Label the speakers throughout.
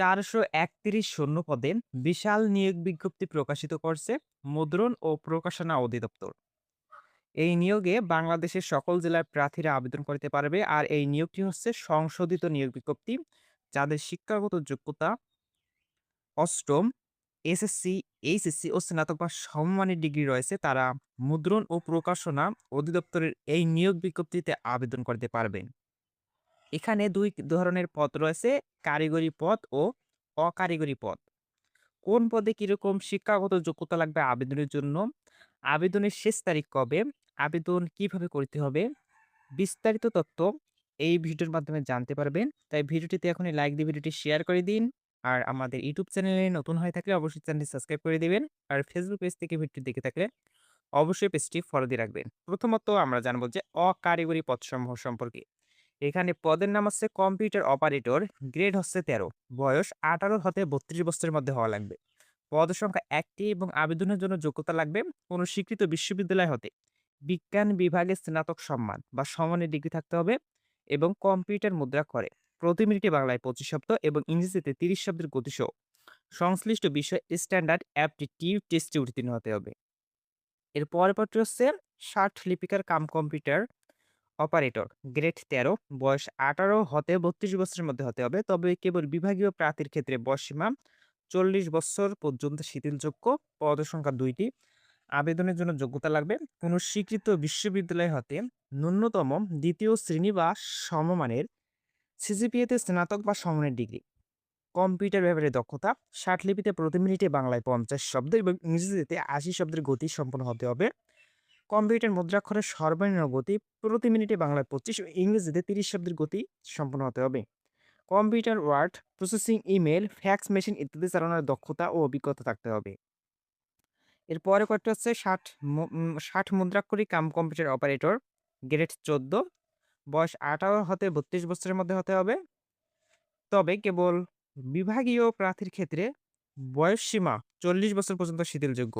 Speaker 1: 431 শূন্য পদে বিশাল নিয়োগ বিজ্ঞপ্তি প্রকাশিত করছে মুদ্রণ ও প্রকাশনা অধিদপ্তর। এই নিয়োগে বাংলাদেশের সকল জেলার প্রার্থীরা আবেদন করতে পারবে। আর এই নিয়োগটি হচ্ছে সংশোধিত নিয়োগ বিজ্ঞপ্তি। যাদের শিক্ষাগত যোগ্যতা অষ্টম, এসএসসি, এইচএসসি ও স্নাতক বা সমমানের ডিগ্রি রয়েছে, তারা মুদ্রণ ও প্রকাশনা অধিদপ্তরের এই নিয়োগ বিজ্ঞপ্তিতে আবেদন করতে পারবেন। এখানে ২ ধরনের পদ রয়েছে, কারিগরি পদ ও অকারিগরি পদ। কোন পদে কিরকম শিক্ষাগত যোগ্যতা লাগবে আবেদনের জন্য? আবেদনের শেষ তারিখ কবে? আবেদন কিভাবে করতে হবে? বিস্তারিত তথ্য এই ভিডিওর মাধ্যমে জানতে পারবেন। তাই ভিডিওটিতে এখনই লাইক দিয়ে ভিডিওটি শেয়ার করে দিন। আর আমাদের ইউটিউব চ্যানেলে নতুন হয়ে থাকলে অবশ্যই চ্যানেলটি সাবস্ক্রাইব করে দিবেন। আর ফেসবুক পেজ থেকে ভিডিওটি দেখে থাকলে অবশ্যই পেজটি ফলো দিয়ে রাখবেন। প্রথমত আমরা জানবো যে অকারিগরি পদসমূহ সম্পর্কে। এখানে পদের নাম হচ্ছে কম্পিউটার অপারেটর, গ্রেড হচ্ছে ১৩, বয়স ১৮ হতে ৩২ বছরের মধ্যে হওয়া লাগবে। পদ সংখ্যা ১টি এবং আবেদনের জন্য যোগ্যতা লাগবে কোনো স্বীকৃত বিশ্ববিদ্যালয় হতে বিজ্ঞান বিভাগে স্নাতক সম্মান বা সমানের ডিগ্রি থাকতে হবে এবং কম্পিউটার মুদ্রা করে প্রতি মিনিটে বাংলায় ২৫ শব্দ এবং ইংরেজিতে ৩০ শব্দের গতিসহ সংশ্লিষ্ট বিষয় স্ট্যান্ডার্ড অ্যাপটিটিউড টেস্টে উত্তীর্ণ হতে হবে। এর পরের পরটি হচ্ছে ষাট লিপিকার কাম কম্পিউটার অপারেটর, গ্রেড ১৩, বয়স ১৮ হতে ৩২ বছরের মধ্যে হতে হবে। তবে কেবল বিভাগীয় প্রার্থীর ক্ষেত্রে বয়সসীমা ৪০ বছর পর্যন্ত শিথিলযোগ্য। পদসংখ্যা ২টি। আবেদনের জন্য যোগ্যতা লাগবে কোনো স্বীকৃত বিশ্ববিদ্যালয় হতে ন্যূনতম ২য় শ্রেণী বা সমমানের সিজিপিএতে স্নাতক বা সমমানের ডিগ্রি। কম্পিউটার ব্যবহারে দক্ষতা ৬০ লিপিতে প্রতি মিনিটে বাংলায় ৫০ শব্দ এবং ইংরেজিতে ৮০ শব্দের গতি সম্পন্ন হতে হবে। কম্পিউটার মুদ্রাক্ষরের সর্বনিম্ন গতি প্রতি মিনিটে বাংলায় ২৫ ও ইংরেজিতে ৩০ শব্দের গতি সম্পন্ন হতে হবে। Computer word processing, email, fax machine ইত্যাদি চালানোর দক্ষতা ও অভিজ্ঞতা থাকতে হবে। এর পরে কয়েকটা হচ্ছে ৬০ মুদ্রাক্ষরিক কাম কম্পিউটার অপারেটর, গ্রেড ১৪, বয়স ১৮ হতে ৩২ বছরের মধ্যে হতে হবে। তবে কেবল বিভাগীয় প্রার্থীর ক্ষেত্রে বয়সসীমা ৪০ বছর পর্যন্ত শিথিলযোগ্য।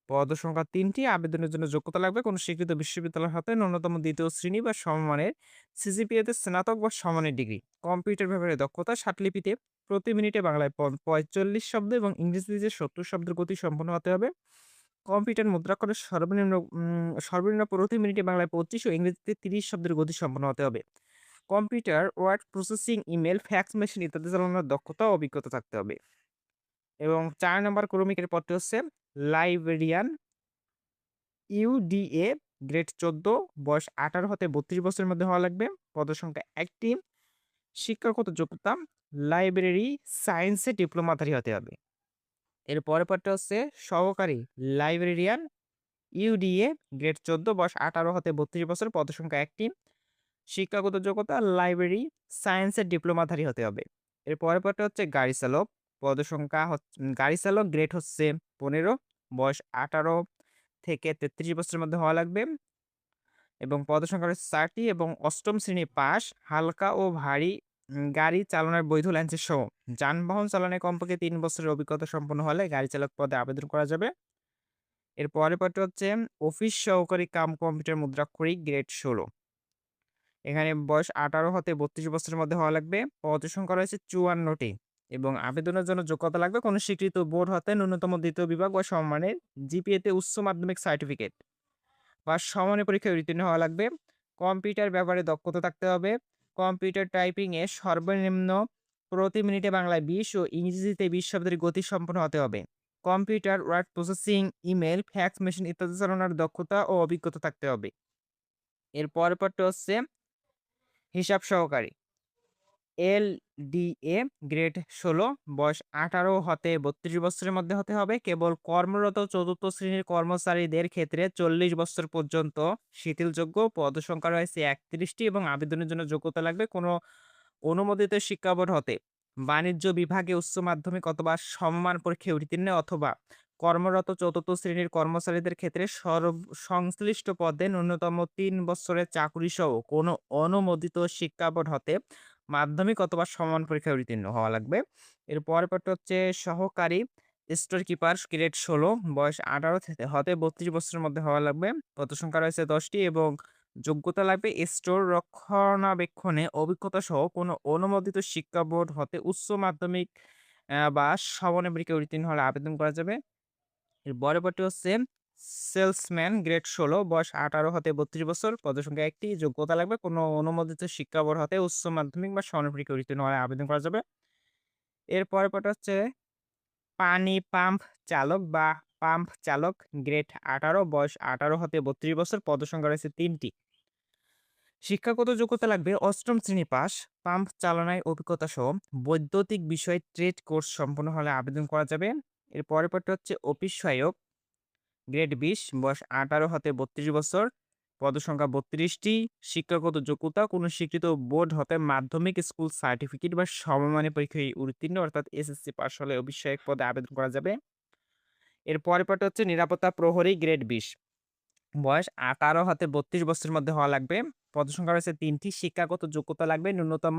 Speaker 1: পদসংখ্যা ৩টি। আবেদনের জন্য যোগ্যতা লাগবে কোনো স্বীকৃত বিশ্ববিদ্যালয় হতে ন্যূনতম ২য় শ্রেণী বা সমমানের সিজিপিএতে স্নাতক বা সমানের ডিগ্রি। কম্পিউটার ব্যবহারে দক্ষতা ৬০ লিপিতে প্রতি মিনিটে বাংলায় ৪৫ শব্দ এবং ইংরেজিতে ৭০ শব্দের গতি সম্পন্ন হতে হবে। কম্পিউটার মুদ্রাক্ষরের সর্বনিম্ন প্রতি মিনিটে বাংলায় ২৫ ও ইংরেজিতে ৩০ শব্দের গতি সম্পন্ন হতে হবে। Computer word processing, email, fax machine ইত্যাদি চালানোর দক্ষতা ও অভিজ্ঞতা থাকতে হবে। এবং ৪ নম্বর ক্রমিকের পদটি হচ্ছে লাইব্রেরিয়ান, ইউডিএ, গ্রেড ১৪, বয়স ১৮ হতে ৩২ বছরের মধ্যে হওয়া লাগবে। পদসংখ্যা ১টি। শিক্ষাগত যোগ্যতা লাইব্রেরি সায়েন্সে ডিপ্লোমাধারী হতে হবে। এর পরের পদটা হচ্ছে সহকারী লাইব্রেরিয়ান, ইউডিএ, গ্রেড ১৪, বয়স ১৮ হতে ৩২ বছর। পদসংখ্যা ১টি। শিক্ষাগত যোগ্যতা লাইব্রেরি সায়েন্সের ডিপ্লোমাধারী হতে হবে। এর পরের পদটা হচ্ছে গাড়ি চালক। পদসংখ্যা গাড়ি চালক, গ্রেড হচ্ছে ১৫, বয়স ১৮ থেকে ৩৩ বছরের মধ্যে হওয়া লাগবে এবং পদসংখ্যা রয়েছে ৪টি এবং অষ্টম শ্রেণী পাস, হালকা ও ভারী গাড়ি চালানোর বৈধ লাইসেন্স সহ যানবাহন চালানোয় কমপক্ষে ৩ বছরের অভিজ্ঞতা সম্পন্ন হলে গাড়ি চালক পদে আবেদন করা যাবে। এর পরের পদটি হচ্ছে অফিস সহকারী কাম কম্পিউটার মুদ্রাক্ষরিক, গ্রেড ১৬। এখানে বয়স ১৮ হতে ৩২ বছরের মধ্যে হওয়া লাগবে। পদসংখ্যা রয়েছে ৫৪টি এবং আবেদনের জন্য যোগ্যতা লাগবে কোনো স্বীকৃত বোর্ড হতে ন্যূনতম ২য় বিভাগ বা সমমানের জিপিএতে উচ্চ মাধ্যমিক সার্টিফিকেট বা সমানের পরীক্ষায় উত্তীর্ণ হওয়া লাগবে। কম্পিউটার ব্যবহারে দক্ষতা থাকতে হবে। কম্পিউটার টাইপিং এ সর্বনিম্ন প্রতি মিনিটে বাংলায় ২০ ও ইংরেজিতে ২০ শব্দের গতি সম্পন্ন হতে হবে। Computer word processing, email, fax machine ইত্যাদি চালানোর দক্ষতা ও অভিজ্ঞতা থাকতে হবে। এর পরের পরটা হচ্ছে হিসাব সহকারী, এলডিএ, গ্রেড ১৬, বয়স ১৮ হতে ৩২ বছরের মধ্যে হতে হবে। কেবল কর্মরত চতুর্থ শ্রেণীর কর্মচারীদের ক্ষেত্রে ৪০ বছর পর্যন্ত শিথিলযোগ্য। পদসংখ্যা রয়েছে ৩১টি এবং আবেদনের জন্য যোগ্যতা লাগবে কোনো অনুমোদিত শিক্ষা বোর্ড হতে বাণিজ্য বিভাগে উচ্চ মাধ্যমিক অথবা সমমান পরীক্ষায় উত্তীর্ণ অথবা কর্মরত চতুর্থ শ্রেণীর কর্মচারীদের ক্ষেত্রে সংশ্লিষ্ট পদে ন্যূনতম ৩ বছরের চাকুরি সহ কোনো অনুমোদিত শিক্ষা বোর্ড হতে মাধ্যমিক অথবা সমান পরীক্ষায় উত্তীর্ণ হওয়া লাগবে। এর পরের পরটা হচ্ছে সহকারী স্টোর কিপার, গ্রেড ১৬, বয়স ১৮ হতে ৩২ বছরের মধ্যে হওয়া লাগবে। পদ সংখ্যা রয়েছে ১০টি এবং যোগ্যতা লাগবে স্টোর রক্ষণাবেক্ষণে অভিজ্ঞতা সহ কোনো অনুমোদিত শিক্ষা বোর্ড হতে উচ্চ মাধ্যমিক বা সমমানের উত্তীর্ণ হলে আবেদন করা যাবে। এর পরবর্তী হচ্ছে সেলসম্যান গ্রেড ১৬ বয়স ১৮ হতে ৩২ বছর, পদসংখ্যা ১ টি। যোগ্যতা লাগবে কোনো অনুমোদিত শিক্ষা বোর্ড হতে উচ্চ মাধ্যমিক বা সমমানের পরীক্ষায় উত্তীর্ণ হলে আবেদন করা যাবে। এর পরেরটা হচ্ছে পানি পাম্প চালক বা পাম্প চালক গ্রেড ১৮ বয়স ১৮ হতে ৩২ বছর, পদসংখ্যা রয়েছে ৩ টি। শিক্ষাগত যোগ্যতা লাগবে ৮ম শ্রেণী পাস, পাম্প চালনায় অভিজ্ঞতা সহ বৈদ্যুতিক বিষয়ে ট্রেড কোর্স সম্পন্ন হলে আবেদন করা যাবে। এর পরেরটা হচ্ছে অফিস সহায়ক গ্রেড ২০ বয়স ১৮ হতে ৩২ বছর, পদসংখ্যা ৩২ টি। শিক্ষাগত যোগ্যতা কোনো স্বীকৃত বোর্ড হতে মাধ্যমিক স্কুল সার্টিফিকেট বা সমমানের পরীক্ষায় উত্তীর্ণ অর্থাৎ এসএসসি পাস হলে অফিস সহায়ক পদে আবেদন করা যাবে। এর পরেরটা হচ্ছে নিরাপত্তা প্রহরী গ্রেড ২০ বয়স ১৮ হতে ৩২ বছরের মধ্যে হওয়া লাগবে। পদসংখ্যা রয়েছে ৩ টি। শিক্ষাগত যোগ্যতা লাগবে ন্যূনতম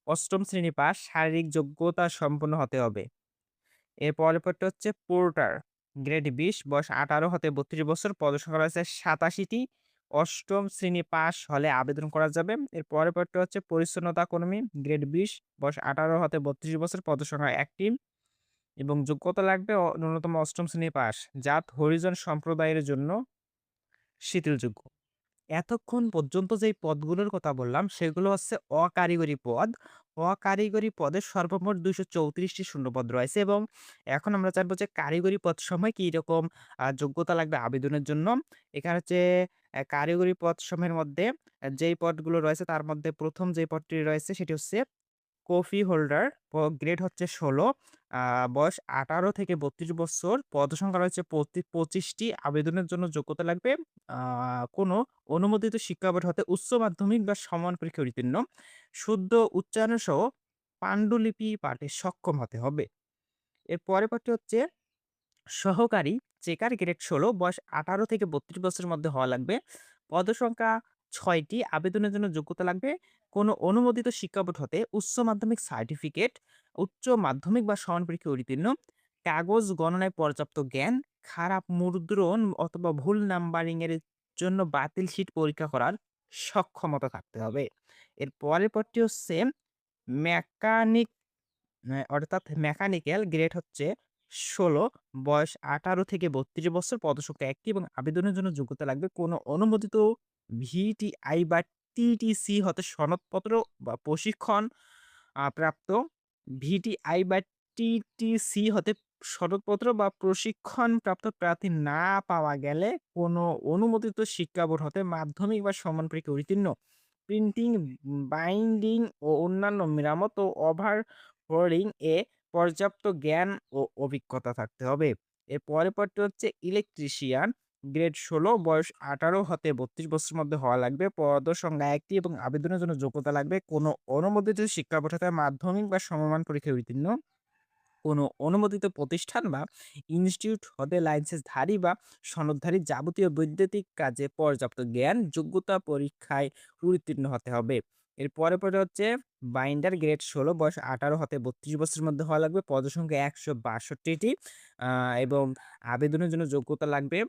Speaker 1: ৮ম শ্রেণী পাস, শারীরিক যোগ্যতা সম্পন্ন হতে হবে। এর পরেরটা হচ্ছে পোর্টার গ্রেড ২০ বয়স ১৮ হতে ৩২ বছর, পদসংখ্যা রয়েছে ৮৭ টি। ৮ম শ্রেণী পাস হলে আবেদন করা যাবে। এর পরেরটা হচ্ছে পরিচ্ছন্নতা কর্মী গ্রেড ২০ বয়স ১৮ হতে ৩২ বছর, পদসংখ্যা ১ টি এবং যোগ্যতা লাগবে ন্যূনতম ৮ম শ্রেণী পাস, জাত হরিজন সম্প্রদায়ের জন্য শিথিলযোগ্য। এতক্ষণ পর্যন্ত যেই পদগুলোর কথা বললাম সেগুলো হচ্ছে অকারিগরি পদ। অকারিগরি পদে সর্বমোট ২৩৪ টি শূন্যপদ রয়েছে এবং এখন আমরা জানবো যে কারিগরি পদসমূহে কি রকম যোগ্যতা লাগবে আবেদনের জন্য। এখানে হচ্ছে কারিগরি পদসমূহের মধ্যে যেই পদগুলো রয়েছে তার মধ্যে ১ম যে পদটি রয়েছে সেটি হচ্ছে কফি হোল্ডার, গ্রেড হচ্ছে ১৬, আ বয়স ১৮ থেকে ৩২ বছর, পদসংখ্যা রয়েছে ২৫ টি। আবেদনের জন্য যোগ্যতা লাগবে আ কোনো অনুমোদিত শিক্ষা বোর্ড হতে উচ্চ মাধ্যমিক বা সমান পরীক্ষায় উত্তীর্ণ, শুদ্ধ উচ্চারণ সহ পান্ডুলিপি পাঠে সক্ষম হতে হবে। এর পরের পাঠটি হচ্ছে সহকারী চেকার গ্রেড ১৬ বয়স ১৮ থেকে ৩২ বছরের মধ্যে হওয়া লাগবে। পদসংখ্যা ৬ টি। আবেদনের জন্য যোগ্যতা লাগবে কোনো অনুমোদিত শিক্ষা বোর্ড হতে উচ্চ মাধ্যমিক সার্টিফিকেট, উচ্চ মাধ্যমিক বা সমান পরীক্ষায় উত্তীর্ণ, কাগজ গণনায় পর্যাপ্ত জ্ঞান, খারাপ মুদ্রণ অথবা ভুল নাম্বারিং এর জন্য বাতিল শীট পরীক্ষা করার সক্ষমতা থাকতে হবে। এর পরের পদটি হচ্ছে মেকানিক অর্থাৎ মেকানিক্যাল গ্রেড হচ্ছে ১৬, বয়স ১৮ থেকে ৩২ বছর, পদসংখ্যা ১ টি এবং আবেদনের জন্য যোগ্যতা লাগবে কোনো অনুমোদিত ভিটিআই বা টিটিসি হতে সনদপত্র বা প্রশিক্ষণ প্রাপ্ত। ভিটিআই বা টিটিসি হতে সনদপত্র বা প্রশিক্ষণপ্রাপ্ত প্রার্থী না পাওয়া গেলে কোনো অনুমোদিত শিক্ষা বোর্ড হতে মাধ্যমিক বা সমান পরীক্ষায় উত্তীর্ণ। প্রিন্টিং, বাইন্ডিং ও অন্যান্য মেরামত ও ওভারহোলিং এ পর্যাপ্ত জ্ঞান ও অভিজ্ঞতা থাকতে হবে। এর পরের পদটি হচ্ছে ইলেকট্রিশিয়ান গ্রেড ১৬, বয়স ১৮ হতে ৩২ বছরের মধ্যে হওয়া লাগবে। পদসংখ্যা ১ টি এবং আবেদনের জন্য যোগ্যতা লাগবে কোনো অনুমোদিত শিক্ষা বোর্ড হতে মাধ্যমিক বা সমমান পরীক্ষায় উত্তীর্ণ, কোনো অনুমোদিত প্রতিষ্ঠান বা ইনস্টিটিউট হতে লাইসেন্সধারী বা সনদধারী যাবতীয় বৈদ্যুতিক কাজে পর্যাপ্ত জ্ঞান, যোগ্যতা পরীক্ষায় উত্তীর্ণ হতে হবে। এর পরে হচ্ছে বাইন্ডার গ্রেড ১৬, বয়স ১৮ হতে ৩২ বছরের মধ্যে হওয়া লাগবে। পদসংখ্যা ১৬২ টি এবং আবেদনের জন্য যোগ্যতা লাগবে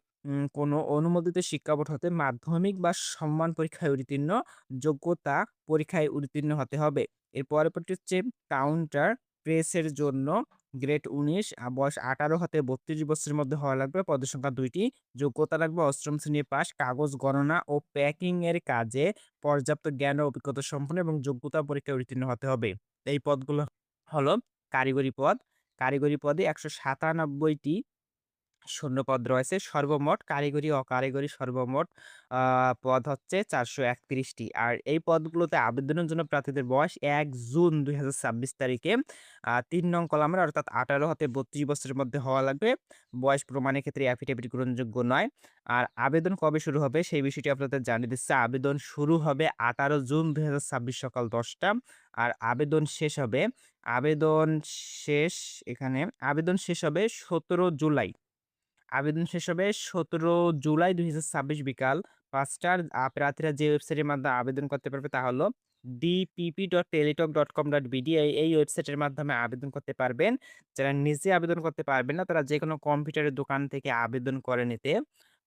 Speaker 1: কোনো অনুমোদিত শিক্ষা বোর্ড হতে মাধ্যমিক বা সমমান পরীক্ষায় উত্তীর্ণ, যোগ্যতা পরীক্ষায় উত্তীর্ণ হতে হবে। এর পরবর্তী হচ্ছে কাউন্টার প্রেসের জন্য গ্রেড ১৯, বয়স ১৮ হতে ৩২ বছরের মধ্যে হওয়া লাগবে। পদসংখ্যা ২ টি। যোগ্যতা লাগবে ৮ম শ্রেণী পাস, কাগজ গণনা ও প্যাকিং এর কাজে পর্যাপ্ত জ্ঞান ও অভিজ্ঞতা সম্পন্ন এবং যোগ্যতা পরীক্ষায় উত্তীর্ণ হতে হবে। এই পদগুলো হলো কারিগরি পদ। কারিগরি পদে ১৯৭ টি শূন্যপদ রয়েছে। সর্বমোট কারিগরি, অকারিগরি সর্বমোট আ পদ হচ্ছে ৪৩১ টি। আর এই পদগুলোতে আবেদনের জন্য প্রার্থীদের বয়স ১ জুন ২০২৬ তারিখে ৩ নং কলামের অর্থাৎ ১৮ হতে ৩২ বছরের মধ্যে হওয়া লাগবে। বয়স প্রমাণের ক্ষেত্রে অ্যাফিডেভিট গ্রহণযোগ্য নয়। আর আবেদন কবে শুরু হবে সেই বিষয়টি আপনাদের জানিয়ে দিচ্ছি। আবেদন শুরু হবে ১৮ জুন ২০২৬ সকাল ১০ টা। আর আবেদন শেষ এখানে আবেদন শেষ হবে ১৭ জুলাই। আবেদন শেষ হবে ১৭ জুলাই ২০২৬ বিকাল ৫ টার। প্রার্থীরা যে ওয়েবসাইটের মাধ্যমে আবেদন করতে পারবে তা হলো dpp.teletalk.com.bd এই ওয়েবসাইটের মাধ্যমে আবেদন করতে পারবেন। যারা নিজে আবেদন করতে পারবেন না তারা যেকোনো কম্পিউটারের দোকান থেকে আবেদন করে নিতে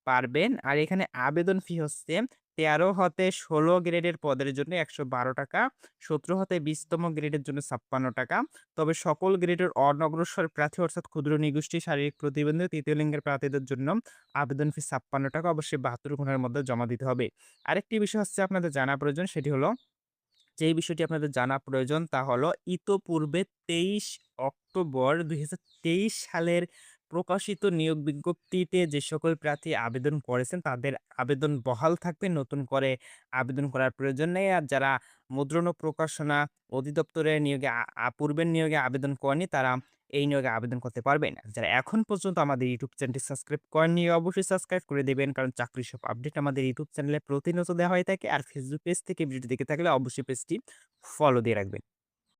Speaker 1: পারবেন। আর এখানে আবেদন ফি হচ্ছে 13 হতে 16 গ্রেডের পদের জন্য ৳১১২, ১৭ হতে ২০তম গ্রেডের জন্য ৳৫৬। তবে সকল গ্রেডের অনগ্রসর প্রার্থী অর্থাৎ ক্ষুদ্র নিগোষ্ঠী, শারীরিক প্রতিবন্ধী, তৃতীয় লিঙ্গের প্রার্থীদের জন্য আবেদন ফি ৳৫৬, অবশ্যই ৭২ ঘন্টার মধ্যে জমা দিতে হবে। আরেকটি বিষয় হচ্ছে আপনাদের জানা প্রয়োজন, সেটি হলো, যেই বিষয়টি আপনাদের জানা প্রয়োজন তা হলো ইতোপূর্বে ২৩ অক্টোবর ২০২৩ সালের প্রকাশিত নিয়োগ বিজ্ঞপ্তিতে যে সকল প্রার্থী আবেদন করেছেন তাদের আবেদন বহাল থাকবে। নতুন করে আবেদন করার প্রয়োজন নেই। আর যারা মুদ্রণ ও প্রকাশনা অধিদপ্তরের নিয়োগে আ আ পূর্বের নিয়োগে আবেদন করেনি তারা এই নিয়োগে আবেদন করতে পারবেন না। যারা এখন পর্যন্ত আমাদের ইউটিউব চ্যানেলটি সাবস্ক্রাইব করেননি অবশ্যই সাবস্ক্রাইব করে দিবেন। কারণ চাকরির সব আপডেট আমাদের ইউটিউব চ্যানেলে প্রতিনিয়ত দেওয়া হয়ে থাকে। আর ফেসবুক পেজ থেকে ভিডিওটি দেখে থাকলে অবশ্যই পেজটি ফলো দিয়ে রাখবেন।